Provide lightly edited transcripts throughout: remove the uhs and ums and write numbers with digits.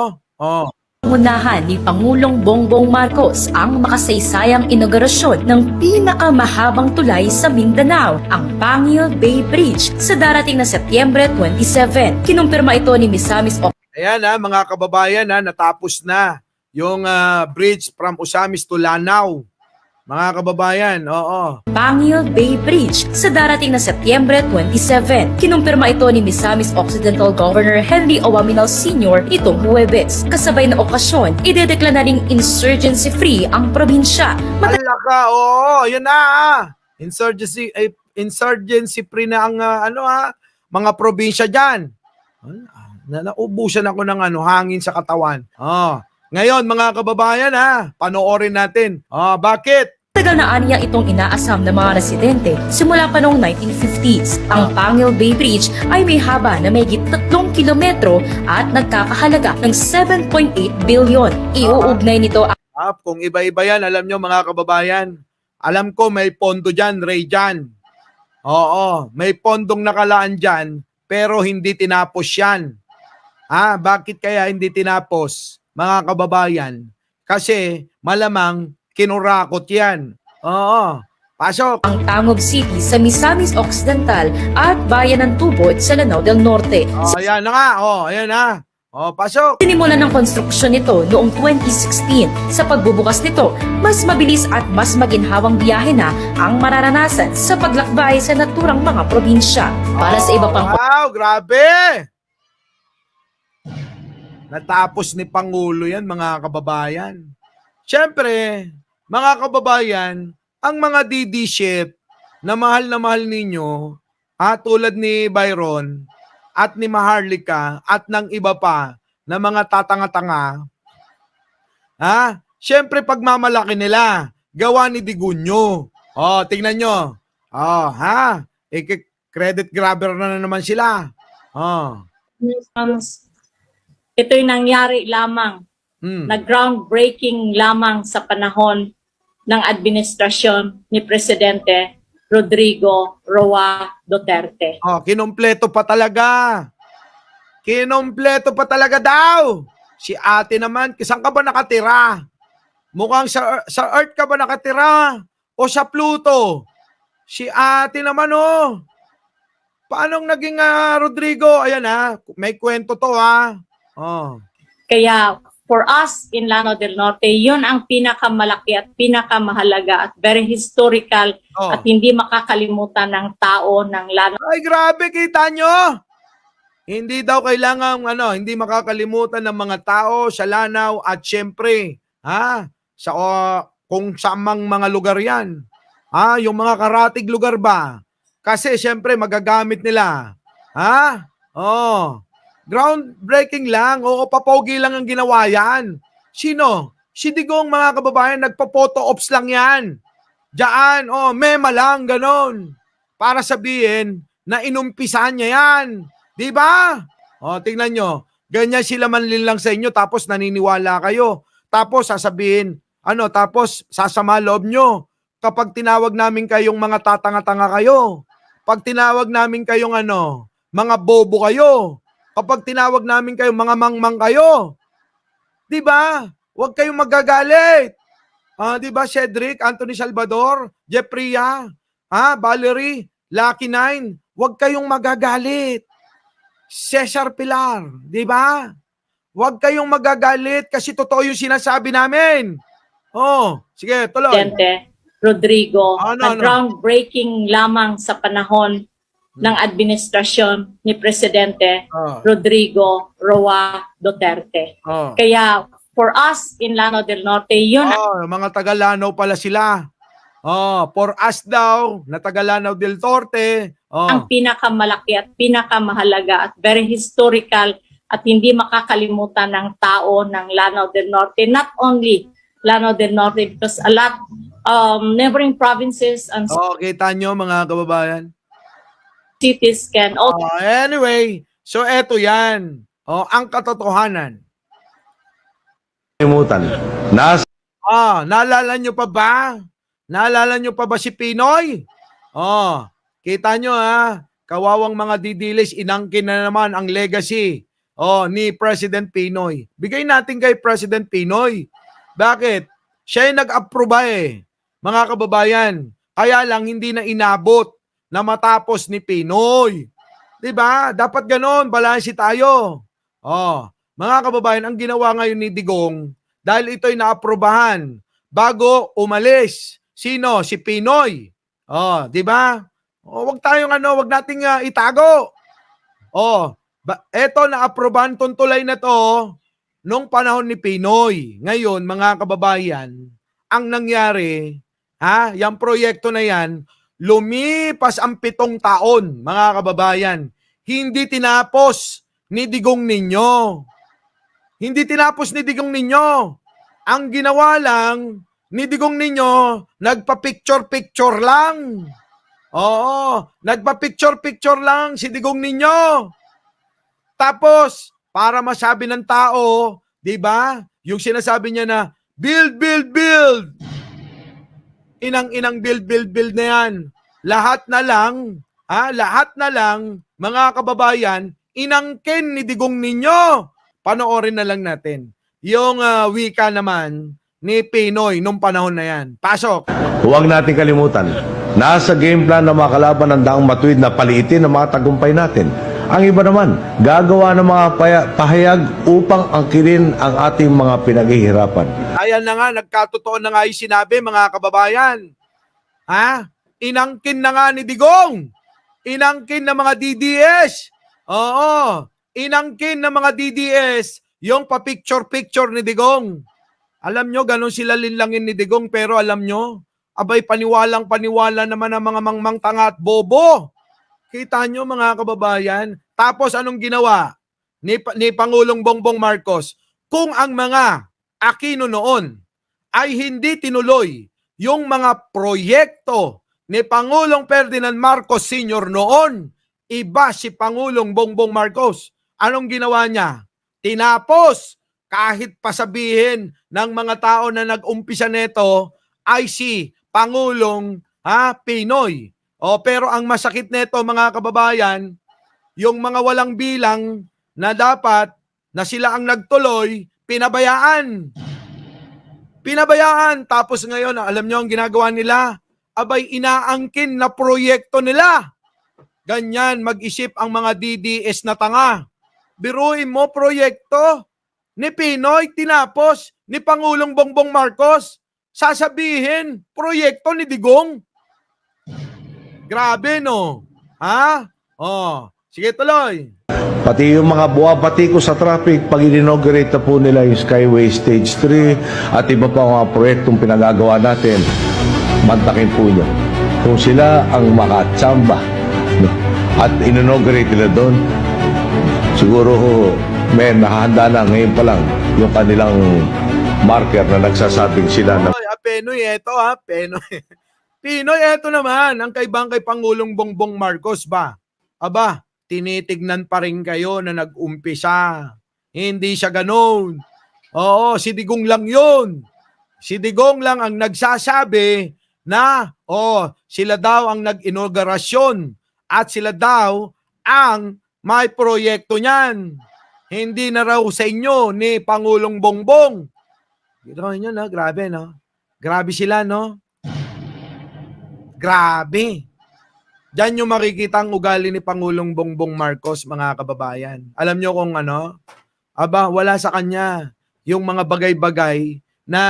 Oh. Unahan ni Pangulong Bongbong Marcos ang makasaysayang inaugurasyon ng pinakamahabang tulay sa Mindanao, ang Pangil Bay Bridge, sa darating na Setyembre 27. Kinumpirma ito ni Misamis Ayan mga kababayan, natapos na yung bridge from Osamis to Lanao. Mga kababayan, oo. Pangil Bay Bridge sa darating na Setyembre 27. Kinumpirma ito ni Misamis Occidental Governor Henry Owaminal Sr. itong Huwebes. Kasabay na okasyon, idedeklara na ring insurgency-free ang probinsya. Alaka, oo, yun na. Insurgency free na ang mga probinsya diyan. Naubusan ako ng hangin sa katawan. Ngayon mga kababayan panoorin natin. Bakit? Tagal na aniya itong inaasam ng mga residente simula pa noong 1950s. Ang Pangil Bay Bridge ay may haba na mahigit 3 kilometro at nagkakahalaga ng 7.8 billion. Iuugnay nito ang Kung iba-iba yan, alam nyo mga kababayan, alam ko may pondo dyan, Ray dyan. Oo, may pondong nakalaan dyan, pero hindi tinapos yan. Bakit kaya hindi tinapos, mga kababayan? Kasi malamang kinurakot yan. Oo. Pasok. ang Tangog City sa Misamis Occidental at Bayan ng Tubod sa Lanao del Norte. Ayan na nga. Ayan na. Pasok. Sinimulan ng konstruksyon nito noong 2016. Sa pagbubukas nito, mas mabilis at mas maginhawang biyahe na ang mararanasan sa paglakbay sa naturang mga probinsya. Para sa iba pang Wow, grabe! Natapos ni Pangulo yan, mga kababayan. Siyempre, mga kababayan, ang mga DD ship na mahal ninyo, tulad ni Byron at ni Maharlika at ng iba pa na mga tatanga-tanga, siyempre pagmamalaki nila, gawa ni Digunyo. Tingnan nyo. Credit grabber na naman sila. Ito'y nangyari lamang na groundbreaking lamang sa panahon ng administrasyon ni Presidente Rodrigo Roa Duterte. Kinumpleto pa talaga. Kinumpleto pa talaga daw. Si ate naman, saan ka ba nakatira? Mukhang sa Earth ka ba nakatira? O sa Pluto? Si ate naman Paanong naging Rodrigo? Ayan may kwento to Kaya for us in Lanao del Norte, yun ang pinakamalaki at pinakamahalaga at very historical at hindi makakalimutan ng tao ng Lanao. Ay, grabe, kita nyo? Hindi daw kailangan, hindi makakalimutan ng mga tao sa Lanao at syempre, kung saan mang mga lugar yan. Yung mga karatig lugar ba? Kasi syempre, magagamit nila. Groundbreaking lang. Papogi lang ang ginawa yan. Sino? Si Digong, mga kababayan, nagpa-photo ops lang yan. Diyan, mema lang, ganon. Para sabihin na inumpisahan niya yan. Diba? Tingnan nyo. Ganyan sila manlin lang sa inyo tapos naniniwala kayo. Tapos sasabihin, tapos sasama loob nyo. Kapag tinawag namin kayong mga tatanga-tanga kayo. Pag tinawag namin kayong mga bobo kayo. Kapag tinawag namin kayo, mga mangmang kayo. Diba? Huwag kayong magagalit. Diba, Cedric, Anthony Salvador, Jeffria, Valerie, Lucky Nine, huwag kayong magagalit. Cesar Pilar, diba? Huwag kayong magagalit kasi totoo yung sinasabi namin. Sige, tuloy. Presidente Rodrigo, na groundbreaking lamang sa panahon ng administrasyon ni Presidente Rodrigo Roa Duterte. Kaya for us in Lanao del Norte, yun mga taga-Lanao pala sila. For us daw, na taga-Lanao del Norte. ang pinakamalaki at pinakamahalaga at very historical at hindi makakalimutan ng tao ng Lanao del Norte. Not only Lanao del Norte, because a lot neighboring provinces and kita nyo mga kababayan. cities can also Anyway, so eto yan. Ang katotohanan. Naalala nyo pa ba? Naalala nyo pa ba si Pinoy? Kita nyo kawawang mga didilis, inangkin na naman ang legacy ni President Pinoy. Bigay natin kay President Pinoy. Bakit? Siya yung nag-aproba mga kababayan. Kaya lang hindi na inabot na matapos ni Pinoy. 'Di ba? Dapat ganon, balanse tayo. Mga kababayan, ang ginawa ngayon ni Digong, dahil ito'y naaprobahan bago umalis. Sino? Si Pinoy. 'Di ba? Wag nating itago. Eto naaprobahan tong tulay na to nung panahon ni Pinoy. Ngayon, mga kababayan, ang nangyari, yung proyekto na yan, lumipas ang 7 taon, mga kababayan. Hindi tinapos ni Digong Ninyo. Hindi tinapos ni Digong Ninyo. Ang ginawa lang ni Digong Ninyo, nagpa-picture-picture lang. Nagpa-picture-picture lang si Digong Ninyo. Tapos, para masabi ng tao, 'di ba? Yung sinasabi niya na build, build, build. Inang build na 'yan. Lahat na lang, mga kababayan, inangkin ni Digong Ninyo. Panoorin na lang natin yung wika naman ni Pinoy nung panahon na 'yan. Pasok. Huwag natin kalimutan, nasa game plan ng mga kalaban ang daang matuwid na paliitin ang mga tagumpay natin. Ang iba naman, gagawa ng mga pahayag upang angkinin ang ating mga pinaghihirapan. Ayan na nga, nagkatotoo na nga yung sinabi, mga kababayan. Inangkin na nga ni Digong. Inangkin ng mga DDS. Inangkin ng mga DDS yung pa-picture-picture ni Digong. Alam nyo, ganun sila linlangin ni Digong, pero alam nyo, abay paniwalang-paniwala naman ang mga mangmang tanga at bobo. Kita nyo, mga kababayan. Tapos anong ginawa ni Pangulong Bongbong Marcos? Kung ang mga Aquino noon ay hindi tinuloy yung mga proyekto ni Pangulong Ferdinand Marcos Sr. noon, iba si Pangulong Bongbong Marcos. Anong ginawa niya? Tinapos. Kahit pasabihin ng mga tao na nag-umpisa nito ay si Pangulong Pinoy. Pero ang masakit nito, mga kababayan, yung mga walang bilang na dapat na sila ang nagtuloy, pinabayaan. Pinabayaan. Tapos ngayon, alam nyo ang ginagawa nila? Abay, inaangkin na proyekto nila. Ganyan mag-isip ang mga DDS na tanga. Biruin mo, proyekto ni Pinoy, tinapos ni Pangulong Bongbong Marcos. Sasabihin, proyekto ni Digong. Grabe, no? Sige, tuloy. Pati yung mga buwabati ko sa traffic, pag in-inaugurate na po nila yung Skyway Stage 3 at iba pa mga proyektong pinagagawa natin, mantakin po nyo. Kung sila ang makatsamba at in-inaugurate nila doon, siguro nakahanda na ngayon pa lang yung kanilang marker na nagsasabing sila na... Penoy, eto Penoy. Pinoy, eto naman, ang kaibang kay Pangulong Bongbong Marcos ba? Aba, tinitignan pa rin kayo na nag-umpisa. Hindi siya ganoon. Si Digong lang yun. Si Digong lang ang nagsasabi na, sila daw ang nag-inaugurasyon at sila daw ang may proyekto niyan. Hindi na raw sa inyo ni Pangulong Bongbong. Gito nyo, no? Grabe, no? Grabe sila, no? Grabe. Diyan yung makikita ang ugali ni Pangulong Bongbong Marcos, mga kababayan. Alam nyo kung ano? Wala sa kanya yung mga bagay-bagay na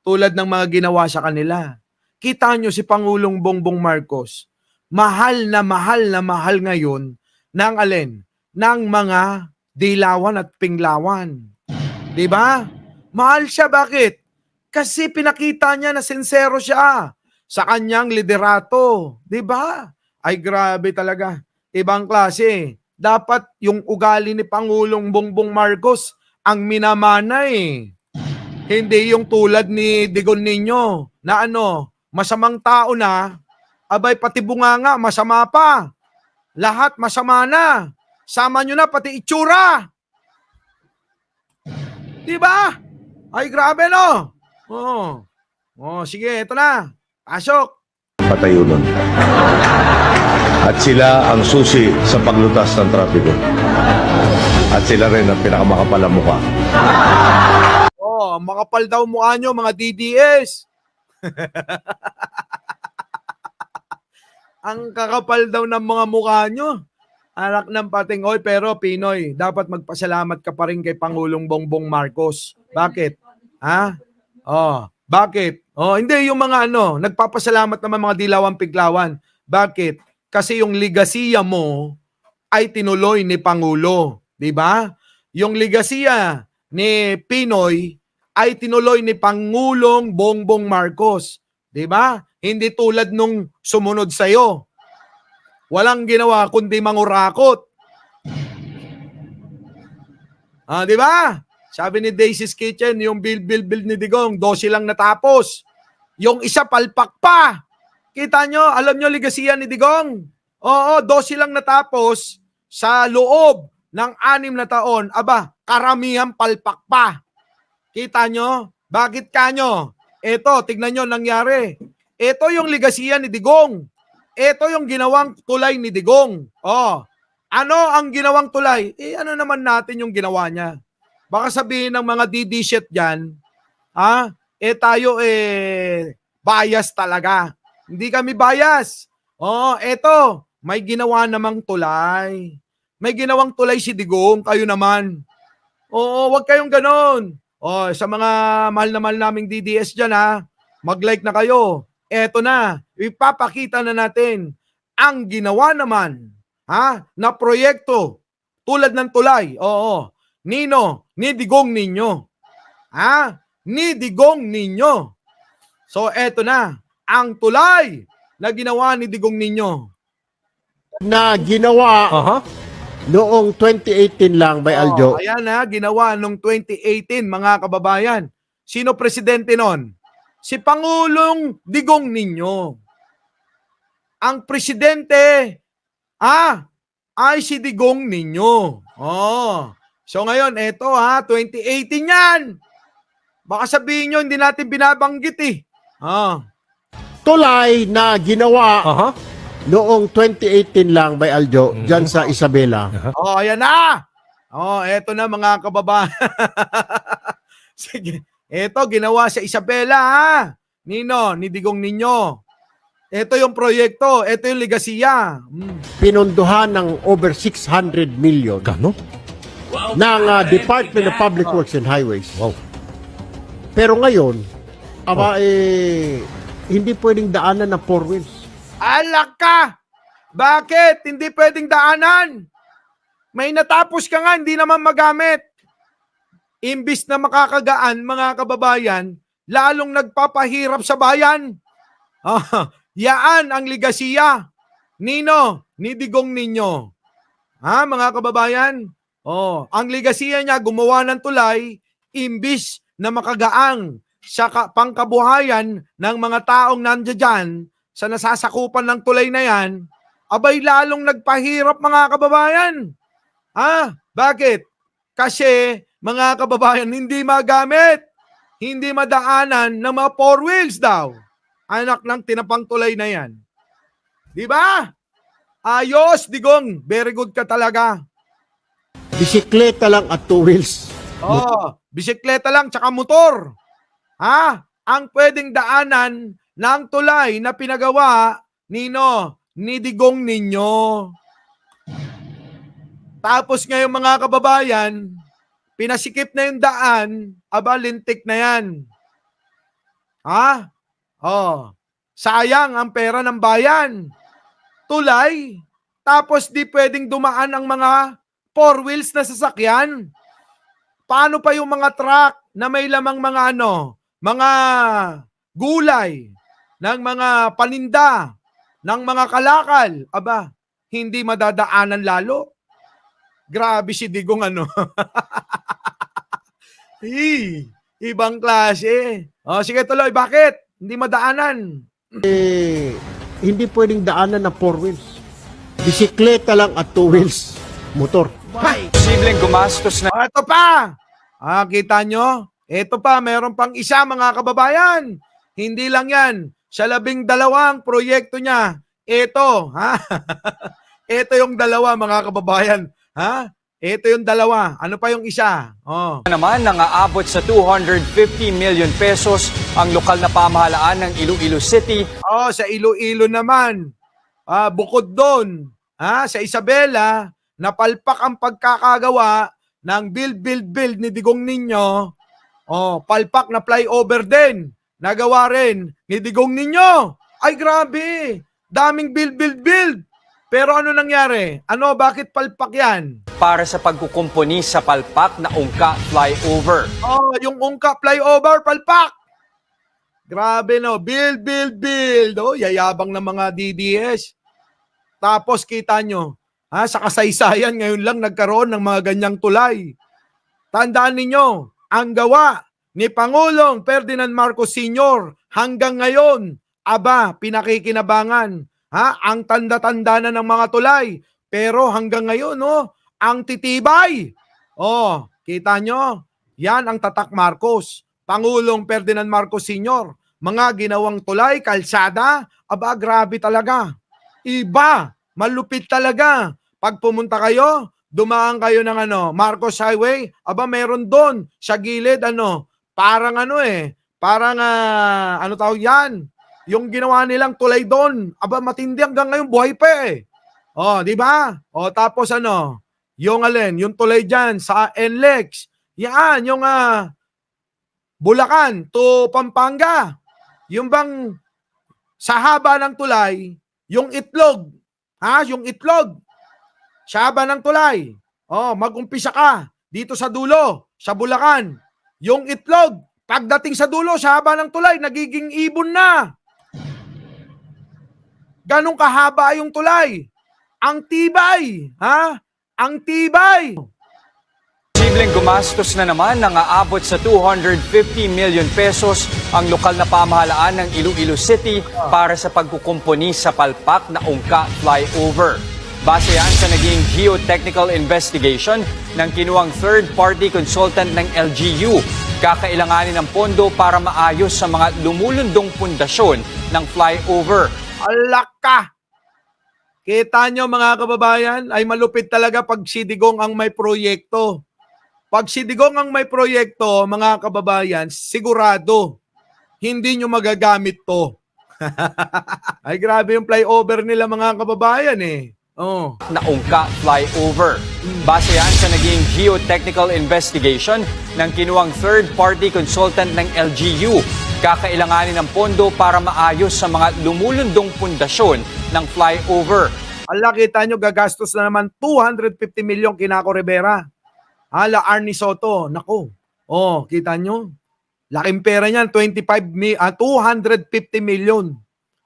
tulad ng mga ginawa sa kanila. Kita nyo si Pangulong Bongbong Marcos, mahal na mahal ngayon ng alin? Ng mga dilawan at pinglawan. Diba? Mahal siya, bakit? Kasi pinakita niya na sincero siya sa kanyang liderato. Diba? Ay grabe talaga. Ibang klase. Dapat yung ugali ni Pangulong Bongbong Marcos ang minamana Hindi yung tulad ni Digong Ninyo na masamang tao na, abay pati bunganga, masama pa. Lahat masama na. Sama nyo na pati itsura. Diba? Ay grabe, no? Sige, ito na. Pasok. Patayunon. At sila ang susi sa paglutas ng trapiko. At sila rin ang pinakamakapal na mukha. Oh, makapal daw mukha nyo, mga DDS. Ang kakapal daw ng mga mukha nyo. Anak ng pating, oy, pero Pinoy, dapat magpasalamat ka pa rin kay Pangulong Bongbong Marcos. Bakit? Ha? Oh, bakit? Oh, hindi yung mga nagpapasalamat naman mga dilawang piglawan. Bakit? Kasi yung ligasiya mo ay tinuloy ni Pangulo, 'di ba? Yung ligasiya ni Pinoy ay tinuloy ni Pangulong Bongbong Marcos, 'di ba? Hindi tulad nung sumunod sa iyo. Walang ginawa kundi mangurakot. Di ba? Sabi ni Daisy's Kitchen, yung bill ni Digong, 12 lang natapos. Yung isa palpak pa. Kita nyo, alam nyo ligasiya ni Digong? Oo, 12 lang natapos sa loob ng 6 na taon. Aba, karamihan palpak pa. Kita nyo? Bakit kanyo? Eto, tignan nyo nangyari. Ito yung ligasiya ni Digong. Ito yung ginawang tulay ni Digong. Oh, ano ang ginawang tulay? Ano naman natin yung ginawa niya? Baka sabihin ng mga DD-shit dyan, tayo bias talaga. Hindi kami bias. Oh, eto, may ginawa namang tulay. May ginawang tulay si Digong, kayo naman. Oo, wag kayong ganon. Oh, sa mga mahal na mahal naming DDS dyan mag-like na kayo. Eto na, ipapakita na natin ang ginawa naman na proyekto tulad ng tulay. Oo, ni Digong ninyo. Ni Digong ninyo. So eto na, ang tulay na ginawa ni Digong ninyo. Na ginawa noong 2018 lang by Aljo. Ayan ginawa noong 2018 mga kababayan. Sino presidente nun? Si Pangulong Digong ninyo. Ang presidente ay si Digong ninyo. So ngayon, eto 2018 yan. Baka sabihin nyo, hindi natin binabanggit Tulay na ginawa noong 2018 lang by Aljo, dyan sa Isabela. Ayan na. Eto na mga kababayan. Sige. Eto, ginawa sa Isabela, ni Digong ninyo. Ito yung proyekto, ito yung ligasiya. Pinunduhan ng over 600 million. Gano? Ng Department of Public Works and Highways. Wow. Pero ngayon, hindi pwedeng daanan ng 4 wheels. Alak ka! Bakit? Hindi pwedeng daanan. May natapos ka nga, hindi naman magamit. Imbis na makakagaan, mga kababayan, lalong nagpapahirap sa bayan. Yaan ang ligasiya. Ni Digong ninyo. Mga kababayan? Ang ligasiya niya, gumawa ng tulay, imbis na makagaang sa pangkabuhayan ng mga taong nandiyan sa nasasakupan ng tulay na yan, abay lalong nagpahirap mga kababayan. Bakit? Kasi mga kababayan, hindi magamit, hindi madaanan ng mga 4 wheels daw. Anak ng tinapang tulay na yan. Di ba? Ayos, Digong. Very good ka talaga. Bisikleta lang at 2 wheels. Bisikleta lang tsaka motor. Ang pwedeng daanan ng tulay na pinagawa ni Digong ninyo. Tapos ngayon mga kababayan, pinasikip na yung daan, lintik na yan. Sayang ang pera ng bayan. Tulay, tapos di pwedeng dumaan ang mga 4 wheels na sasakyan. Paano pa yung mga truck na may lamang mga mga gulay, ng mga paninda, ng mga kalakal? Hindi madadaanan lalo. Grabe si Digong ibang klase. Sige tuloy, bakit? Hindi madaanan. Hindi pwedeng daanan ng 4 wheels. Bisikleta lang at 2 wheels. Motor. Posibleng gumastos na. Ito pa. Kita nyo? Ito pa, meron pang isa mga kababayan. Hindi lang yan. Sa 12 proyekto niya, ito. Ito yung dalawa mga kababayan. Ito yung dalawa. Ano pa yung isa? Oh. Naman nang aabot sa 250 million pesos ang lokal na pamahalaan ng Iloilo City. Oh, sa Iloilo naman. Bukod doon, sa Isabela, napalpak ang pagkakagawa ng build ni Digong Niño. Oh, palpak na flyover din. Nagawa rin ni Digong Niño. Ay, grabe. Daming build. Pero ano nangyari? Bakit palpak yan? Para sa pagkukumpuni sa palpak na Ungka flyover. Oh, yung Ungka flyover, palpak. Grabe no, build. Oh, yayabang ng mga DDS. Tapos kita nyo, sa kasaysayan ngayon lang nagkaroon ng mga ganyang tulay. Tandaan ninyo, ang gawa ni Pangulong Ferdinand Marcos Sr. hanggang ngayon, pinakikinabangan. Ang tanda-tanda na ng mga tulay. Pero hanggang ngayon, ang titibay. Kita nyo, yan ang tatak Marcos. Pangulong Ferdinand Marcos Sr. Mga ginawang tulay, kalsada, grabe talaga. Iba, malupit talaga. Pag pumunta kayo, dumaan kayo ng Marcos Highway, meron doon sa gilid, parang ano tawag yan? Yung ginawa nilang tulay doon, matindi hanggang ngayon, buhay pa eh. Di ba? Tapos yung tulay dyan sa NLEX, yan, yung Bulacan to Pampanga. Yung bang sa haba ng tulay, yung itlog, yung itlog, sa haba ng tulay, mag-umpisa ka dito sa dulo, sa Bulacan. Yung itlog, pagdating sa dulo, sa haba ng tulay, nagiging ibon na. Ganong kahaba yung tulay. Ang tibay, Ang tibay. Posibleng gumastos na naman ng aabot sa 250 million pesos ang lokal na pamahalaan ng Iloilo City para sa pagkukumpuni sa palpak na Ungka flyover. Base yan sa naging geotechnical investigation ng kinuwang third-party consultant ng LGU. Kakailanganin ng pondo para maayos sa mga lumulundong pundasyon ng flyover. Alaka! Kita nyo mga kababayan, ay malupit talaga pag si Digong ang may proyekto. Pag si Digong ang may proyekto, mga kababayan, sigurado, hindi nyo magagamit to. Ay grabe yung flyover nila mga kababayan eh. Na Ungka flyover. Base yan sa naging geotechnical investigation ng kinuwang third-party consultant ng LGU. Kakailanganin ng pondo para maayos sa mga lumulundong pundasyon ng flyover. Kita nyo, gagastos na naman 250 milyon Kinako Rivera. Arnie Soto, nako. Kita nyo? Laking pera niyan, 250 milyon.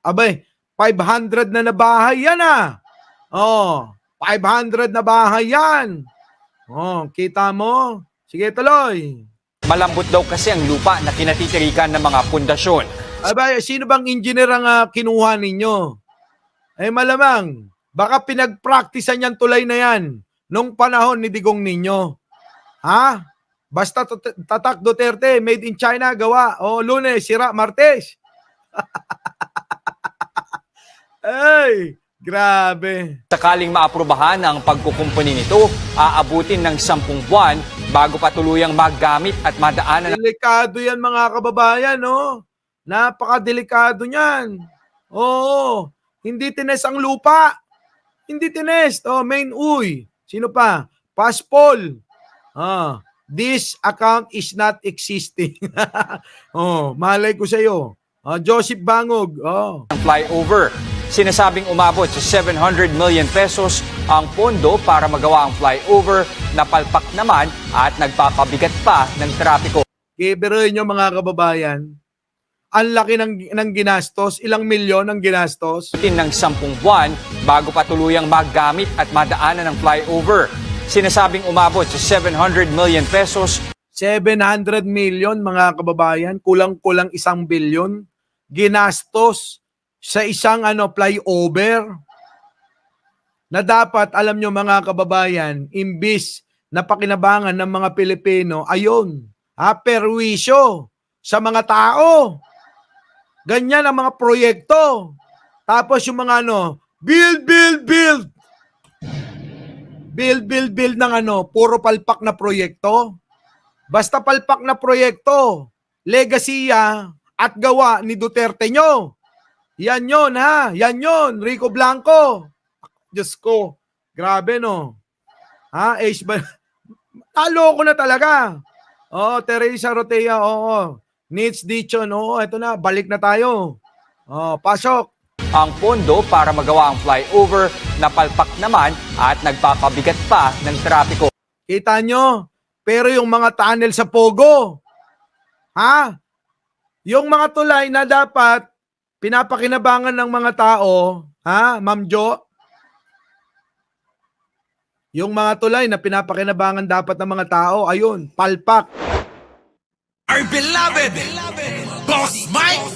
500 na bahay yan 500 na bahay yan. Kita mo? Sige, tuloy. Malambot daw kasi ang lupa na kinatitirikan ng mga pundasyon. Sino bang engineer ang kinuha ninyo? Malamang, baka pinag-practicean yan tulay na yan nung panahon ni Digong Niño. Basta tatak Duterte, made in China, gawa. Lunes, sira, Martes. Ay, grabe. Sakaling maaprubahan ang pagkukumpuni nito, aabutin ng 10 buwan bago pa tuluyang magamit at madaanan. Delikado yan mga kababayan, Napakadelikado niyan. Hindi tinest ang lupa. Hindi tinest. Main uy. Sino pa? Paspol. This account is not existing. Malay ko sa iyo. Joseph Bangog. Ang flyover. Sinasabing umabot sa 700 million pesos ang pondo para magawa ang flyover na palpak naman at nagpapabigat pa ng trapiko. Kibiruin nyo mga kababayan, ang laki ng ginastos, ilang milyon ang ginastos. Ng 10 buwan bago pa tuluyang magamit at madaanan ng flyover. Sinasabing umabot sa 700 million pesos. 700 million mga kababayan, kulang-kulang 1 bilyon ginastos sa isang flyover na dapat, alam nyo mga kababayan, imbis na pakinabangan ng mga Pilipino, perwisyo sa mga tao. Ganyan ang mga proyekto. Tapos yung mga build. Build ng puro palpak na proyekto. Basta palpak na proyekto, legasiya at gawa ni Duterte nyo. Yan yon ha, yan yon, Rico Blanco. Diyos ko, grabe no. Ha, age ba? Talo ko na talaga. Oh, Teresa Rotea, oo. Needs Dichon, oo, eto na, balik na tayo. Oh, pasok. Ang pondo para magawa ang flyover na palpak naman at nagpapabigat pa ng trapiko. Kita nyo? Pero yung mga tunnel sa Pogo, ha? Yung mga tulay na dapat pinapakinabangan ng mga tao, ha, Ma'am Jo? Yung mga tulay na pinapakinabangan dapat ng mga tao, ayun, palpak. Our beloved Boss Mike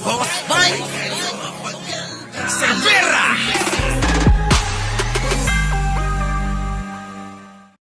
Severa